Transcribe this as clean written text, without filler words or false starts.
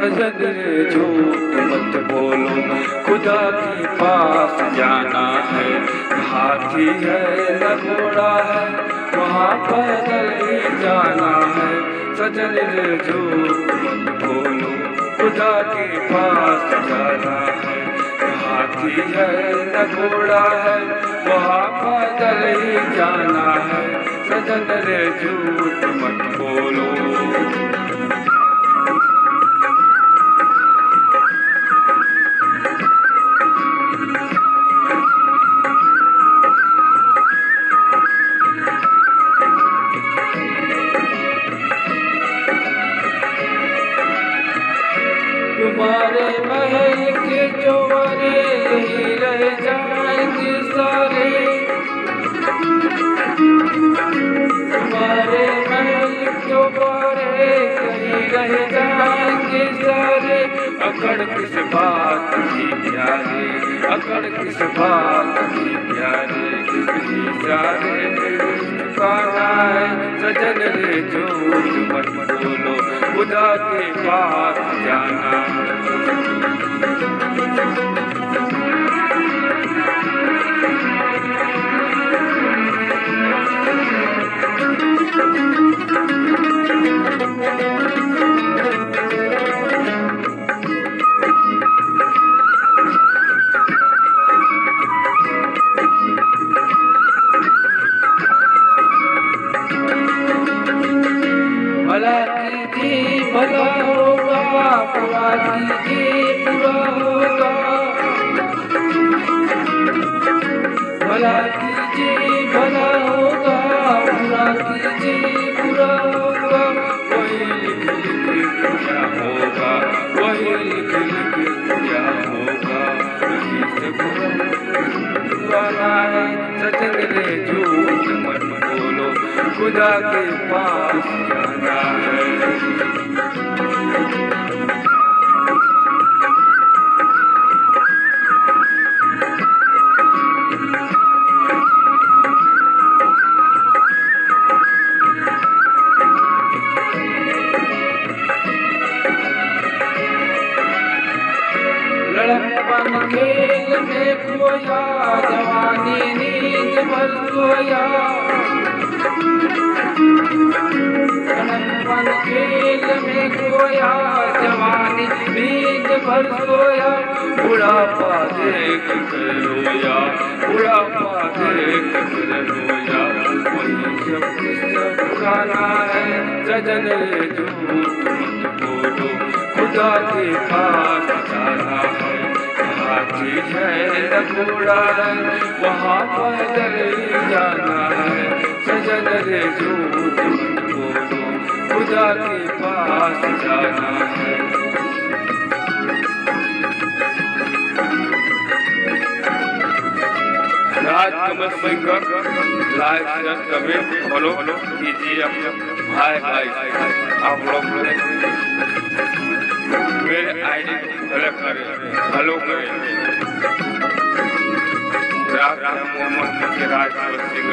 सजन झूठ मत बोलो, खुदा के पास जाना है। हाथी है न घोड़ा है, वहाँ पैदल ही जाना है। सजन झूठ मत बोलो, खुदा के पास जाना है। हाथी है न घोड़ा है, वहाँ पैदल ही जाना है। सजन झूठ मत बोलो। तुम्हारे महल के चौबारे यही रह जाएंगे सारे। तुम्हारे महल के चौबारे यही रह जाएंगे सारे। अकड़ किस बात की प्यारे, अकड़ किस बात की प्यारे। यही सारे पाना है। सजन रे झूठ मत बोलो, खुदा के पास जाना है। भला कीजिए भला होगा, बुरा कीजिए बुरा होगा। भला कीजिए भला होगा, बुरा कीजिए बुरा होगा। वही लिख लिख क्या होगा, वही लिख लिख क्या होगा। यही से बुरा है। सजन रे झूठ मत बोलो, खुदा के पास जाना है। लड़कपन खेल में खोया, जवानी नींद भर सोया। लड़कपन खेल में खोया, जवानी नींद भर सोया। बुढ़ापा देख कर रोया, बुढ़ापा देख कर रोया। वही सब पुराना है। सजन रे झूठ मत बोलो, खुदा के पास जाना है। हाथी है न घोड़ा है, वहाँ पैदल ही जाना है। सजन रे झूठ मत बोलो, खुदा के पास जाना है। Raj Kamal Singh live share comment follow कीजिए। भाई आप लोग मेरे आईडी को फॉलो करें। राज मोहम्मद के राज कमल सिंह